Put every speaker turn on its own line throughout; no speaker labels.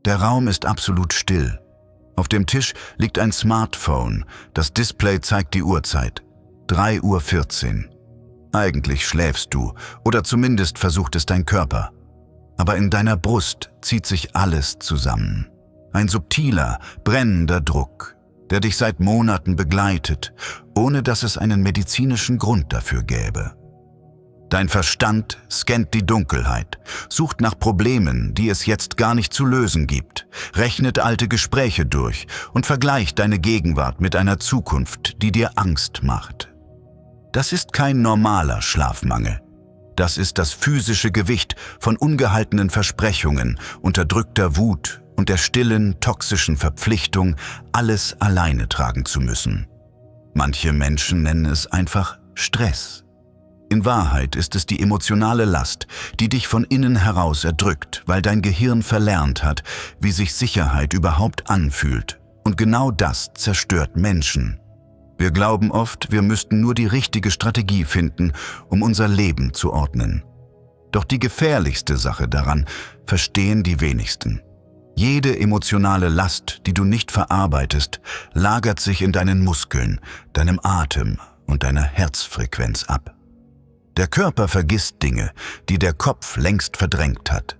Der Raum ist absolut still. Auf dem Tisch liegt ein Smartphone. Das Display zeigt die Uhrzeit. 3:14 Uhr. Eigentlich schläfst du, oder zumindest versucht es dein Körper. Aber in deiner Brust zieht sich alles zusammen. Ein subtiler, brennender Druck, der dich seit Monaten begleitet, ohne dass es einen medizinischen Grund dafür gäbe. Dein Verstand scannt die Dunkelheit, sucht nach Problemen, die es jetzt gar nicht zu lösen gibt, rechnet alte Gespräche durch und vergleicht deine Gegenwart mit einer Zukunft, die dir Angst macht. Das ist kein normaler Schlafmangel. Das ist das physische Gewicht von ungehaltenen Versprechungen, unterdrückter Wut und der stillen, toxischen Verpflichtung, alles alleine tragen zu müssen. Manche Menschen nennen es einfach Stress. In Wahrheit ist es die emotionale Last, die dich von innen heraus erdrückt, weil dein Gehirn verlernt hat, wie sich Sicherheit überhaupt anfühlt. Und genau das zerstört Menschen. Wir glauben oft, wir müssten nur die richtige Strategie finden, um unser Leben zu ordnen. Doch die gefährlichste Sache daran verstehen die wenigsten. Jede emotionale Last, die du nicht verarbeitest, lagert sich in deinen Muskeln, deinem Atem und deiner Herzfrequenz ab. Der Körper vergisst Dinge, die der Kopf längst verdrängt hat.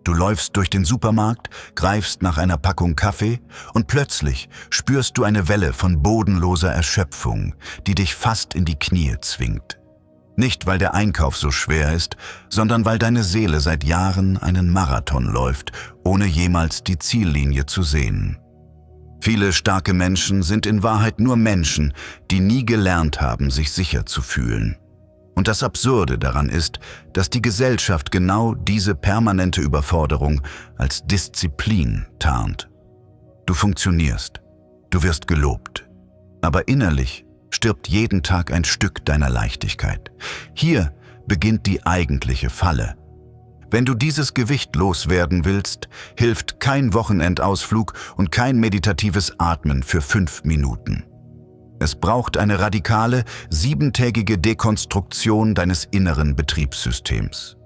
Du läufst durch den Supermarkt, greifst nach einer Packung Kaffee und plötzlich spürst du eine Welle von bodenloser Erschöpfung, die dich fast in die Knie zwingt. Nicht, weil der Einkauf so schwer ist, sondern weil deine Seele seit Jahren einen Marathon läuft, ohne jemals die Ziellinie zu sehen. Viele starke Menschen sind in Wahrheit nur Menschen, die nie gelernt haben, sich sicher zu fühlen. Und das Absurde daran ist, dass die Gesellschaft genau diese permanente Überforderung als Disziplin tarnt. Du funktionierst, du wirst gelobt, aber innerlich stirbt jeden Tag ein Stück deiner Leichtigkeit. Hier beginnt die eigentliche Falle. Wenn du dieses Gewicht loswerden willst, hilft kein Wochenendausflug und kein meditatives Atmen für 5 Minuten. Es braucht eine radikale, 7-tägige Dekonstruktion deines inneren Betriebssystems.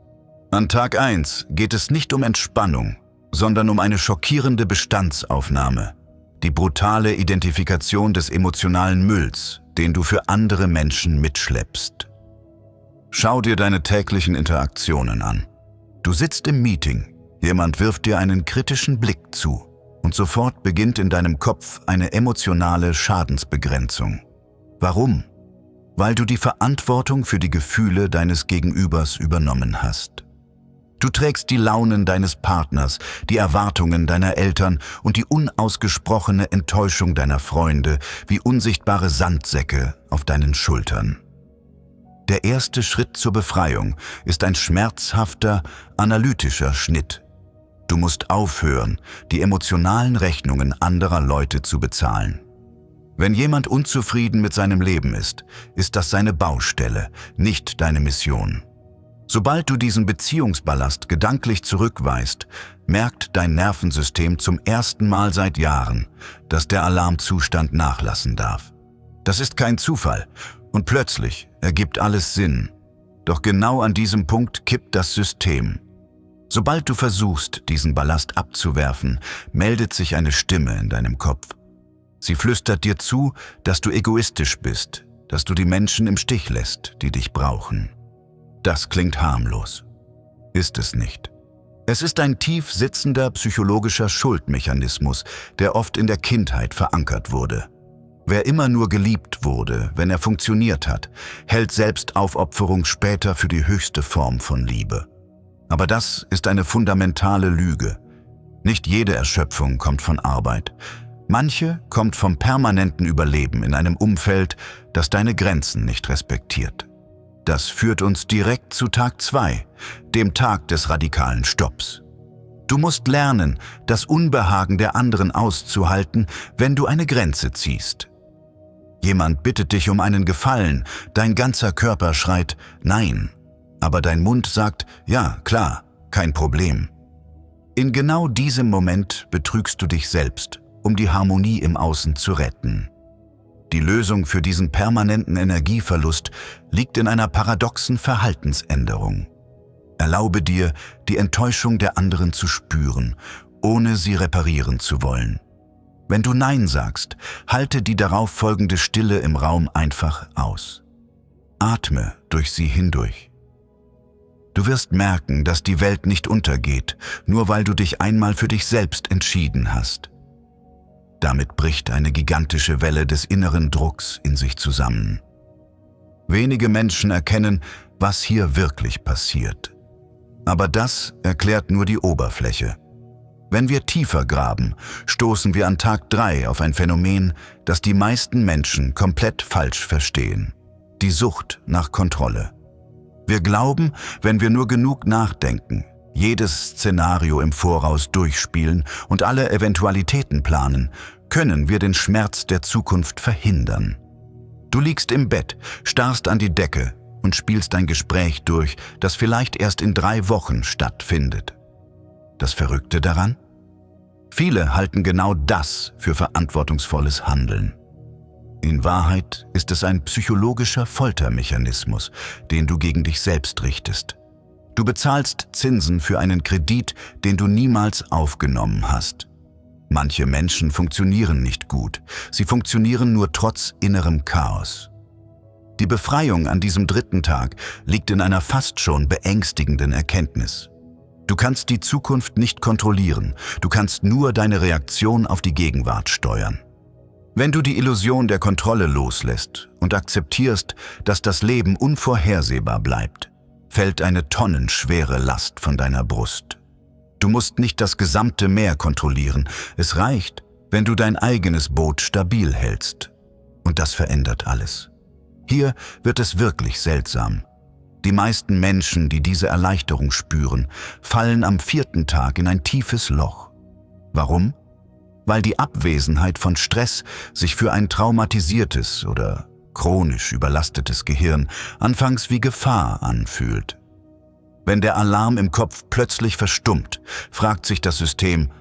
An Tag 1 geht es nicht um Entspannung, sondern um eine schockierende Bestandsaufnahme, die brutale Identifikation des emotionalen Mülls, den du für andere Menschen mitschleppst. Schau dir deine täglichen Interaktionen an. Du sitzt im Meeting, jemand wirft dir einen kritischen Blick zu. Und sofort beginnt in deinem Kopf eine emotionale Schadensbegrenzung. Warum? Weil du die Verantwortung für die Gefühle deines Gegenübers übernommen hast. Du trägst die Launen deines Partners, die Erwartungen deiner Eltern und die unausgesprochene Enttäuschung deiner Freunde wie unsichtbare Sandsäcke auf deinen Schultern. Der erste Schritt zur Befreiung ist ein schmerzhafter, analytischer Schnitt. Du musst aufhören, die emotionalen Rechnungen anderer Leute zu bezahlen. Wenn jemand unzufrieden mit seinem Leben ist das seine Baustelle, nicht deine Mission. Sobald du diesen Beziehungsballast gedanklich zurückweist, merkt dein Nervensystem zum ersten Mal seit Jahren, dass der Alarmzustand nachlassen darf. Das ist kein Zufall und plötzlich ergibt alles Sinn. Doch genau an diesem Punkt kippt das System. Sobald du versuchst, diesen Ballast abzuwerfen, meldet sich eine Stimme in deinem Kopf. Sie flüstert dir zu, dass du egoistisch bist, dass du die Menschen im Stich lässt, die dich brauchen. Das klingt harmlos. Ist es nicht. Es ist ein tief sitzender psychologischer Schuldmechanismus, der oft in der Kindheit verankert wurde. Wer immer nur geliebt wurde, wenn er funktioniert hat, hält Selbstaufopferung später für die höchste Form von Liebe. Aber das ist eine fundamentale Lüge. Nicht jede Erschöpfung kommt von Arbeit. Manche kommt vom permanenten Überleben in einem Umfeld, das deine Grenzen nicht respektiert. Das führt uns direkt zu Tag 2, dem Tag des radikalen Stopps. Du musst lernen, das Unbehagen der anderen auszuhalten, wenn du eine Grenze ziehst. Jemand bittet dich um einen Gefallen, dein ganzer Körper schreit Nein. Aber dein Mund sagt, ja, klar, kein Problem. In genau diesem Moment betrügst du dich selbst, um die Harmonie im Außen zu retten. Die Lösung für diesen permanenten Energieverlust liegt in einer paradoxen Verhaltensänderung. Erlaube dir, die Enttäuschung der anderen zu spüren, ohne sie reparieren zu wollen. Wenn du Nein sagst, halte die darauf folgende Stille im Raum einfach aus. Atme durch sie hindurch. Du wirst merken, dass die Welt nicht untergeht, nur weil du dich einmal für dich selbst entschieden hast. Damit bricht eine gigantische Welle des inneren Drucks in sich zusammen. Wenige Menschen erkennen, was hier wirklich passiert. Aber das erklärt nur die Oberfläche. Wenn wir tiefer graben, stoßen wir an Tag 3 auf ein Phänomen, das die meisten Menschen komplett falsch verstehen: die Sucht nach Kontrolle. Wir glauben, wenn wir nur genug nachdenken, jedes Szenario im Voraus durchspielen und alle Eventualitäten planen, können wir den Schmerz der Zukunft verhindern. Du liegst im Bett, starrst an die Decke und spielst ein Gespräch durch, das vielleicht erst in 3 Wochen stattfindet. Das Verrückte daran? Viele halten genau das für verantwortungsvolles Handeln. In Wahrheit ist es ein psychologischer Foltermechanismus, den du gegen dich selbst richtest. Du bezahlst Zinsen für einen Kredit, den du niemals aufgenommen hast. Manche Menschen funktionieren nicht gut, sie funktionieren nur trotz innerem Chaos. Die Befreiung an diesem 3. Tag liegt in einer fast schon beängstigenden Erkenntnis. Du kannst die Zukunft nicht kontrollieren, du kannst nur deine Reaktion auf die Gegenwart steuern. Wenn du die Illusion der Kontrolle loslässt und akzeptierst, dass das Leben unvorhersehbar bleibt, fällt eine tonnenschwere Last von deiner Brust. Du musst nicht das gesamte Meer kontrollieren, es reicht, wenn du dein eigenes Boot stabil hältst. Und das verändert alles. Hier wird es wirklich seltsam. Die meisten Menschen, die diese Erleichterung spüren, fallen am 4. Tag in ein tiefes Loch. Warum? Weil die Abwesenheit von Stress sich für ein traumatisiertes oder chronisch überlastetes Gehirn anfangs wie Gefahr anfühlt. Wenn der Alarm im Kopf plötzlich verstummt, fragt sich das System: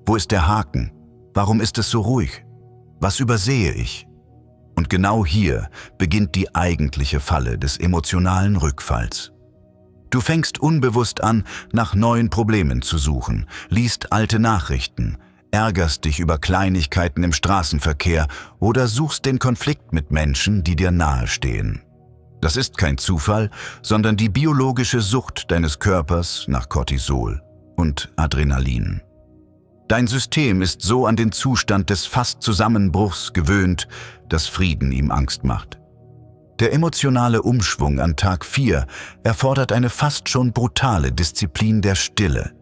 Wo ist der Haken? Warum ist es so ruhig? Was übersehe ich? Und genau hier beginnt die eigentliche Falle des emotionalen Rückfalls. Du fängst unbewusst an, nach neuen Problemen zu suchen, liest alte Nachrichten, ärgerst dich über Kleinigkeiten im Straßenverkehr oder suchst den Konflikt mit Menschen, die dir nahestehen. Das ist kein Zufall, sondern die biologische Sucht deines Körpers nach Cortisol und Adrenalin. Dein System ist so an den Zustand des Fast-Zusammenbruchs gewöhnt, dass Frieden ihm Angst macht. Der emotionale Umschwung an Tag 4 erfordert eine fast schon brutale Disziplin der Stille.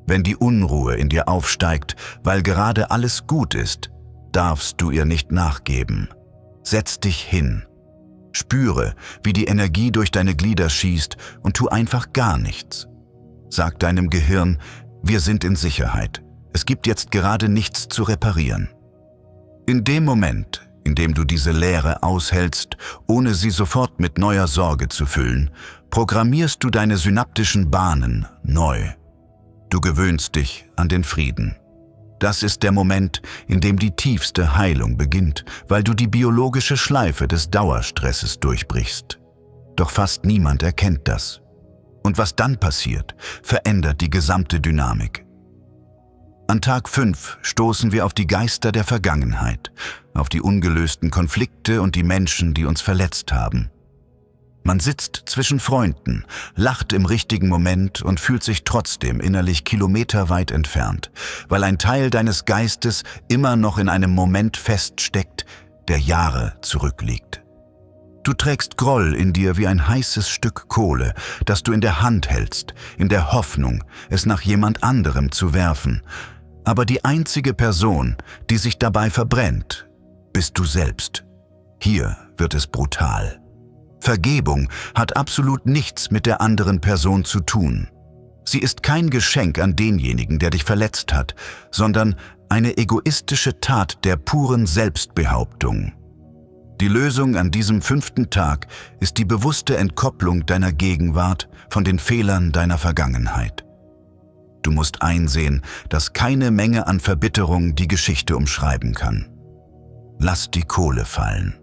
Wenn die Unruhe in dir aufsteigt, weil gerade alles gut ist, darfst du ihr nicht nachgeben. Setz dich hin. Spüre, wie die Energie durch deine Glieder schießt und tu einfach gar nichts. Sag deinem Gehirn: Wir sind in Sicherheit. Es gibt jetzt gerade nichts zu reparieren. In dem Moment, in dem du diese Leere aushältst, ohne sie sofort mit neuer Sorge zu füllen, programmierst du deine synaptischen Bahnen neu. Du gewöhnst dich an den Frieden. Das ist der Moment, in dem die tiefste Heilung beginnt, weil du die biologische Schleife des Dauerstresses durchbrichst. Doch fast niemand erkennt das. Und was dann passiert, verändert die gesamte Dynamik. An Tag 5 stoßen wir auf die Geister der Vergangenheit, auf die ungelösten Konflikte und die Menschen, die uns verletzt haben. Man sitzt zwischen Freunden, lacht im richtigen Moment und fühlt sich trotzdem innerlich kilometerweit entfernt, weil ein Teil deines Geistes immer noch in einem Moment feststeckt, der Jahre zurückliegt. Du trägst Groll in dir wie ein heißes Stück Kohle, das du in der Hand hältst, in der Hoffnung, es nach jemand anderem zu werfen. Aber die einzige Person, die sich dabei verbrennt, bist du selbst. Hier wird es brutal. Vergebung hat absolut nichts mit der anderen Person zu tun. Sie ist kein Geschenk an denjenigen, der dich verletzt hat, sondern eine egoistische Tat der puren Selbstbehauptung. Die Lösung an diesem 5. Tag ist die bewusste Entkopplung deiner Gegenwart von den Fehlern deiner Vergangenheit. Du musst einsehen, dass keine Menge an Verbitterung die Geschichte umschreiben kann. Lass die Kohle fallen.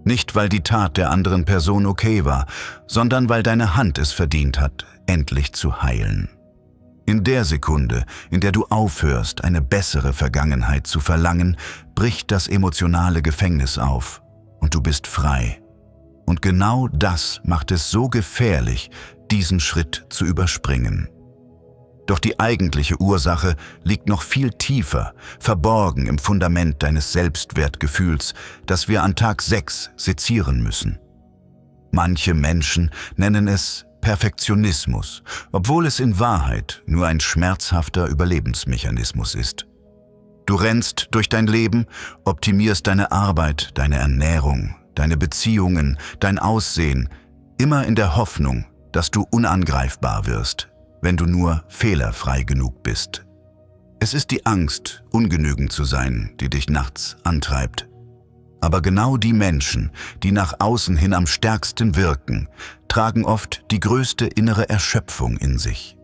Nicht, weil die Tat der anderen Person okay war, sondern weil deine Hand es verdient hat, endlich zu heilen. In der Sekunde, in der du aufhörst, eine bessere Vergangenheit zu verlangen, bricht das emotionale Gefängnis auf und du bist frei. Und genau das macht es so gefährlich, diesen Schritt zu überspringen. Doch die eigentliche Ursache liegt noch viel tiefer, verborgen im Fundament deines Selbstwertgefühls, das wir an Tag 6 sezieren müssen. Manche Menschen nennen es Perfektionismus, obwohl es in Wahrheit nur ein schmerzhafter Überlebensmechanismus ist. Du rennst durch dein Leben, optimierst deine Arbeit, deine Ernährung, deine Beziehungen, dein Aussehen, immer in der Hoffnung, dass du unangreifbar wirst, wenn du nur fehlerfrei genug bist. Es ist die Angst, ungenügend zu sein, die dich nachts antreibt. Aber genau die Menschen, die nach außen hin am stärksten wirken, tragen oft die größte innere Erschöpfung in sich.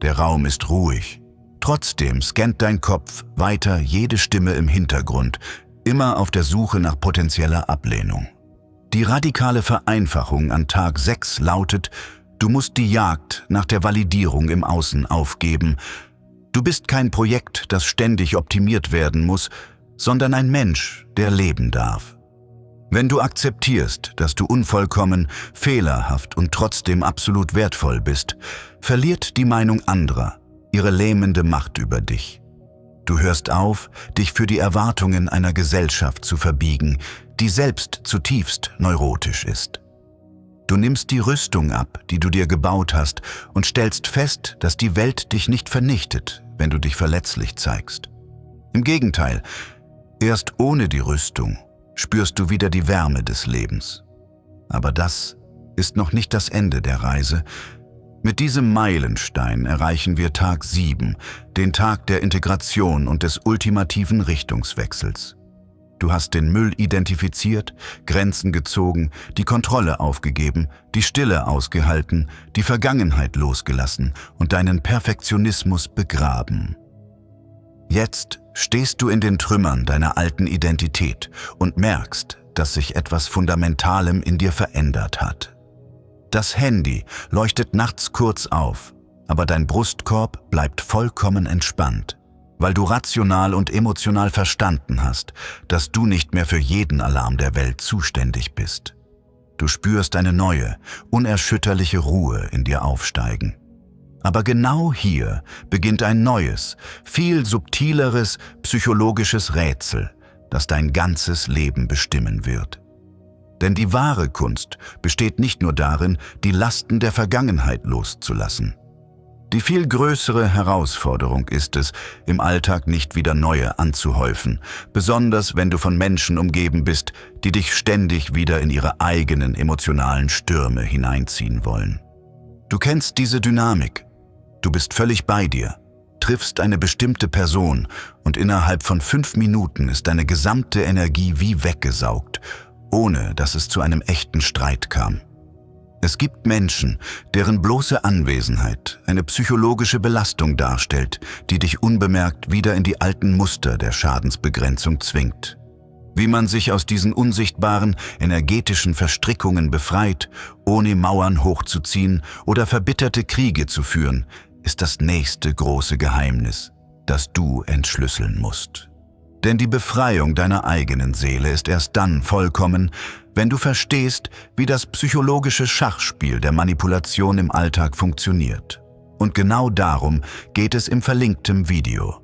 Der Raum ist ruhig. Trotzdem scannt dein Kopf weiter jede Stimme im Hintergrund, immer auf der Suche nach potenzieller Ablehnung. Die radikale Vereinfachung an Tag 6 lautet: Du musst die Jagd nach der Validierung im Außen aufgeben. Du bist kein Projekt, das ständig optimiert werden muss, sondern ein Mensch, der leben darf. Wenn du akzeptierst, dass du unvollkommen, fehlerhaft und trotzdem absolut wertvoll bist, verliert die Meinung anderer ihre lähmende Macht über dich. Du hörst auf, dich für die Erwartungen einer Gesellschaft zu verbiegen, die selbst zutiefst neurotisch ist. Du nimmst die Rüstung ab, die du dir gebaut hast, und stellst fest, dass die Welt dich nicht vernichtet, wenn du dich verletzlich zeigst. Im Gegenteil, erst ohne die Rüstung spürst du wieder die Wärme des Lebens. Aber das ist noch nicht das Ende der Reise. Mit diesem Meilenstein erreichen wir Tag 7, den Tag der Integration und des ultimativen Richtungswechsels. Du hast den Müll identifiziert, Grenzen gezogen, die Kontrolle aufgegeben, die Stille ausgehalten, die Vergangenheit losgelassen und deinen Perfektionismus begraben. Jetzt stehst du in den Trümmern deiner alten Identität und merkst, dass sich etwas Fundamentalem in dir verändert hat. Das Handy leuchtet nachts kurz auf, aber dein Brustkorb bleibt vollkommen entspannt, weil du rational und emotional verstanden hast, dass du nicht mehr für jeden Alarm der Welt zuständig bist. Du spürst eine neue, unerschütterliche Ruhe in dir aufsteigen. Aber genau hier beginnt ein neues, viel subtileres psychologisches Rätsel, das dein ganzes Leben bestimmen wird. Denn die wahre Kunst besteht nicht nur darin, die Lasten der Vergangenheit loszulassen. Die viel größere Herausforderung ist es, im Alltag nicht wieder neue anzuhäufen, besonders wenn du von Menschen umgeben bist, die dich ständig wieder in ihre eigenen emotionalen Stürme hineinziehen wollen. Du kennst diese Dynamik. Du bist völlig bei dir, triffst eine bestimmte Person und innerhalb von 5 Minuten ist deine gesamte Energie wie weggesaugt, ohne dass es zu einem echten Streit kam. Es gibt Menschen, deren bloße Anwesenheit eine psychologische Belastung darstellt, die dich unbemerkt wieder in die alten Muster der Schadensbegrenzung zwingt. Wie man sich aus diesen unsichtbaren, energetischen Verstrickungen befreit, ohne Mauern hochzuziehen oder verbitterte Kriege zu führen, ist das nächste große Geheimnis, das du entschlüsseln musst. Denn die Befreiung deiner eigenen Seele ist erst dann vollkommen, wenn du verstehst, wie das psychologische Schachspiel der Manipulation im Alltag funktioniert. Und genau darum geht es im verlinkten Video.